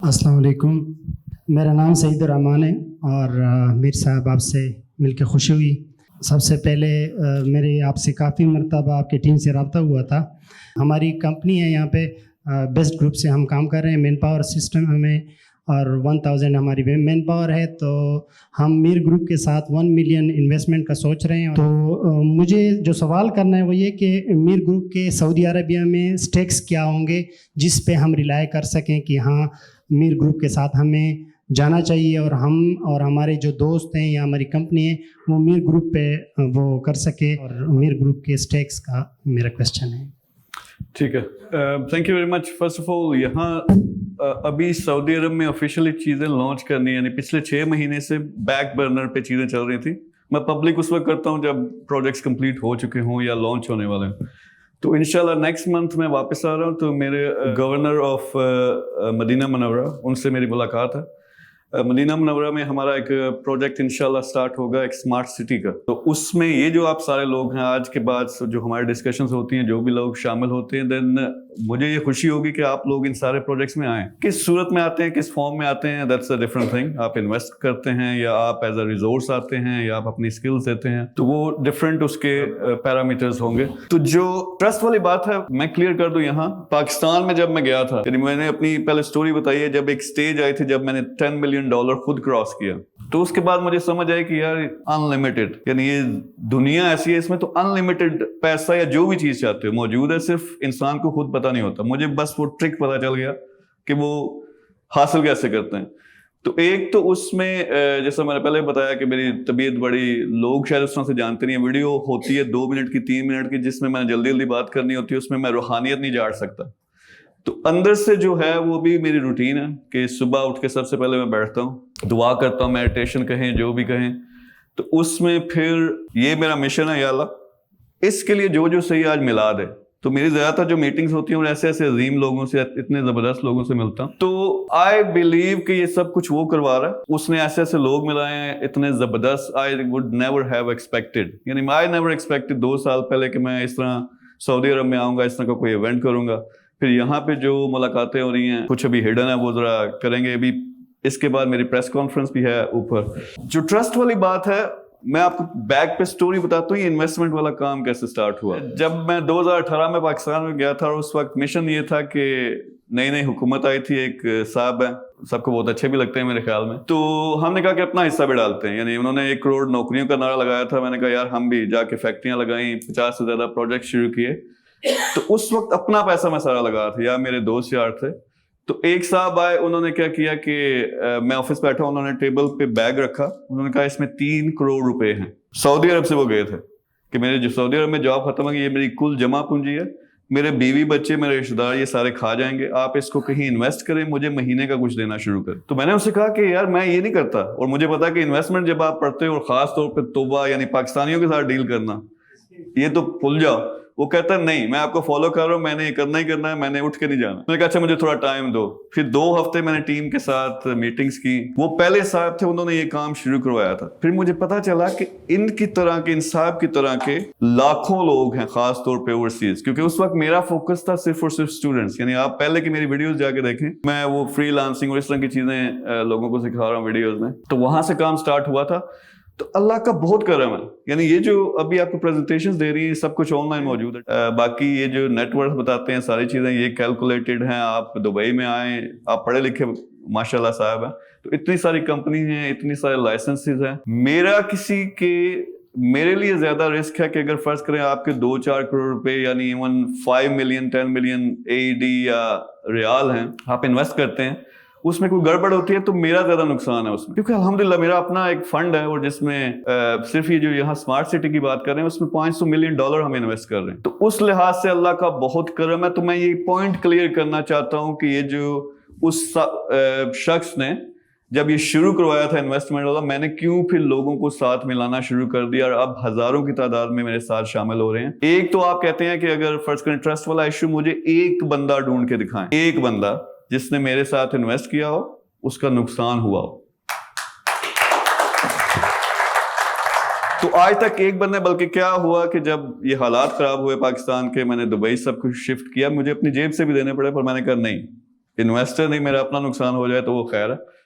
अस्सलाम वालेकुम, मेरा नाम सईद रहमान है और मीर साहब आपसे मिलकर खुशी हुई। सबसे पहले मेरे आपसे काफ़ी मरतबा आपकी टीम से रब्ता हुआ था। हमारी कंपनी है यहाँ पे बेस्ट ग्रुप से हम काम कर रहे हैं। मैन पावर सिस्टम हमें और 1000 हमारी मैन पावर है, तो हम मीर ग्रुप के साथ 1 मिलियन इन्वेस्टमेंट का सोच रहे हैं। तो मुझे जो सवाल करना है वो ये कि मीर ग्रुप के सऊदी अरबिया में स्टेक्स क्या होंगे जिस पे हम रिलाय कर सकें कि हाँ मीर ग्रुप के साथ हमें जाना चाहिए और हम और हमारे जो दोस्त हैं या हमारी कंपनी है वो मीर ग्रुप पे वो कर सके, और मीर ग्रुप के स्टेक्स का मेरा क्वेश्चन है। ठीक है, thank you very much. First of all यहाँ अभी सऊदी अरब में ऑफिशियली चीज़ें लॉन्च करनी, यानी पिछले 6 महीने से बैक बर्नर पे चीज़ें चल रही थी। मैं पब्लिक उस वक्त करता हूँ जब प्रोजेक्ट्स कंप्लीट हो चुके हों या लॉन्च होने वाले हैं। तो इंशाल्लाह नेक्स्ट मंथ मैं वापस आ रहा हूँ, तो मेरे गवर्नर ऑफ मदीना मुनव्वरा उनसे मेरी मुलाकात है। मदीना मुनव्वरा में हमारा एक प्रोजेक्ट इंशाल्लाह स्टार्ट होगा, एक स्मार्ट सिटी का। तो उसमें ये जो आप सारे लोग हैं, आज के बाद जो हमारी डिस्कशंस होती हैं, जो भी लोग शामिल होते हैं, देन मुझे ये खुशी होगी कि आप लोग इन सारे प्रोजेक्ट्स में आएँ। किस सूरत में आते हैं, किस फॉर्म में आते हैं, दैट्स अ डिफरेंट थिंग। आप इन्वेस्ट करते हैं या आप एज अ रिसोर्स आते हैं या आप अपनी स्किल्स देते हैं, तो वो डिफरेंट उसके पैरामीटर्स होंगे। तो जो ट्रस्ट वाली बात है मैं क्लियर कर दूं, यहाँ पाकिस्तान में जब मैं गया था, यानी मैंने अपनी पहले स्टोरी बताई है, जब एक स्टेज आई थी जब मैंने $10 मिलियन खुद क्रॉस किया, तो उसके बाद मुझे समझ आई कि यार अनलिमिटेड, यानी ये दुनिया ऐसी है, इसमें तो अनलिमिटेड पैसा या जो भी चीज चाहते हो मौजूद है, सिर्फ इंसान को खुद पता नहीं होता। मुझे बस वो ट्रिक पता चल गया कि वो हासिल कैसे करते हैं। तो एक तो उसमें जैसा मैंने पहले बताया कि मेरी तबीयत बड़ी, लोग शायद उस तरह से जानते नहीं है, वीडियो होती है 2 मिनट की 3 मिनट की जिसमें मैंने जल्दी जल्दी बात करनी होती है, उसमें मैं रूहानियत नहीं झाड़ सकता। तो अंदर से जो है वो भी मेरी रूटीन है कि सुबह उठ के सबसे पहले मैं बैठता हूँ, दुआ करता हूँ, मेडिटेशन कहें जो भी कहें। तो उसमें फिर ये मेरा मिशन है, या अल्लाह इसके लिए जो जो सही आज मिला दे। तो मेरी ज्यादातर जो मीटिंग्स होती हैं ऐसे ऐसे अजीम लोगों से, इतने जबरदस्त लोगों से मिलता हूँ। तो आई बिलीव कि ये सब कुछ वो करवा रहा है, उसने ऐसे ऐसे लोग मिलाए हैं इतने जबरदस्त, I would never have expected, यानी आई नेवर एक्सपेक्टेड 2 साल पहले कि मैं इस तरह सऊदी अरब में आऊंगा, इस तरह का कोई इवेंट करूंगा। फिर यहाँ पे जो मुलाकातें हो रही हैं, कुछ अभी हिडन है, वो जरा करेंगे। अभी इसके बाद मेरी प्रेस कॉन्फ्रेंस भी है ऊपर। जो ट्रस्ट वाली बात है, मैं आपको बैक पे स्टोरी बताता हूँ, ये इन्वेस्टमेंट वाला काम कैसे स्टार्ट हुआ। जब मैं 2018 में पाकिस्तान में गया था, और उस वक्त मिशन ये था कि नई नई हुकूमत आई थी, एक साहब है, सबको बहुत अच्छे भी लगते हैं मेरे ख्याल में, तो हमने कहा कि अपना हिस्सा भी डालते हैं। यानी उन्होंने 1 करोड़ नौकरियों का नारा लगाया था, मैंने कहा यार हम भी जाके फैक्ट्रियां लगाई, 50 से ज्यादा प्रोजेक्ट शुरू किए। तो उस वक्त अपना पैसा मैं सारा लगा था, या मेरे दोस्त यार थे। तो एक साहब आए, उन्होंने क्या किया कि मैं ऑफिस बैठा, उन्होंने टेबल पे बैग रखा, उन्होंने कहा इसमें 3 करोड़ रुपए हैं। सऊदी अरब से वो गए थे कि मेरे जो सऊदी अरब में जॉब खत्म है, ये मेरी कुल जमा पूंजी है, मेरे बीवी बच्चे मेरे रिश्तेदार ये सारे खा जाएंगे, आप इसको कहीं इन्वेस्ट करें, मुझे महीने का कुछ देना शुरू करें। तो मैंने उससे कहा कि यार मैं ये नहीं करता, और मुझे पता है कि इन्वेस्टमेंट जब आप पढ़ते हो, और खास तौर पर तोबा यानी पाकिस्तानियों के साथ डील करना, ये तो भूल जाओ। वो कहता है नहीं मैं आपको फॉलो कर रहा हूँ, मैंने ये करना ही करना है, मैंने उठ के नहीं जाना। मैंने कहा अच्छा मुझे थोड़ा टाइम दो। फिर 2 हफ्ते मैंने टीम के साथ मीटिंग्स की। वो पहले साहब थे, उन्होंने ये काम शुरू करवाया था। फिर मुझे पता चला कि इनकी तरह के, इन साहब की तरह के लाखों लोग हैं, खास तौर पे ओवरसीज, क्योंकि उस वक्त मेरा फोकस था सिर्फ और सिर्फ स्टूडेंट्स। यानी आप पहले की मेरी वीडियोस जाके देखें, मैं वो फ्रीलांसिंग और इस तरह की चीजें लोगों को सिखा रहा हूँ वीडियोस में। तो वहां से काम स्टार्ट हुआ था। तो अल्लाह का बहुत करम है, यानी ये जो अभी आपको प्रेजेंटेशंस दे रही है सब कुछ ऑनलाइन मौजूद है। बाकी ये जो नेटवर्क बताते हैं सारी चीजें ये कैलकुलेटेड हैं। आप दुबई में आए, आप पढ़े लिखे माशाल्लाह साहब हैं, तो इतनी सारी कंपनी हैं, इतनी सारे लाइसेंसेस हैं। मेरे लिए ज्यादा रिस्क है कि अगर फर्ज करें आपके 2-4 करोड़ रुपए, यानी इवन 5 मिलियन 10 मिलियन AED या रियाल हैं, आप इन्वेस्ट करते हैं, उसमें कोई गड़बड़ होती है तो मेरा ज्यादा नुकसान है उसमें, क्योंकि अल्हम्दुलिल्लाह मेरा अपना एक फंड है, और जिसमें सिर्फ ये जो यहाँ स्मार्ट सिटी की बात कर रहे हैं उसमें $500 मिलियन हम इन्वेस्ट कर रहे हैं। तो उस लिहाज से अल्लाह का बहुत करम है। तो मैं ये पॉइंट क्लियर करना चाहता हूँ कि ये जो उस शख्स ने जब ये शुरू करवाया था इन्वेस्टमेंट वाला, मैंने क्यों फिर लोगों को साथ मिलाना शुरू कर दिया, और अब हजारों की तादाद में मेरे साथ शामिल हो रहे हैं। एक तो आप कहते हैं कि अगर फर्ज करें ट्रस्ट वाला इशू, मुझे एक बंदा ढूंढ के दिखाएं, एक बंदा जिसने मेरे साथ इन्वेस्ट किया हो, उसका नुकसान हुआ हो। तो आज तक एक बंदे, बल्कि क्या हुआ कि जब ये हालात खराब हुए पाकिस्तान के, मैंने दुबई सब कुछ शिफ्ट किया, मुझे अपनी जेब से भी देने पड़े, पर मैंने कहा नहीं, انویسٹر نہیں میرا اپنا نقصان ہو جائے تو وہ خیر ہے.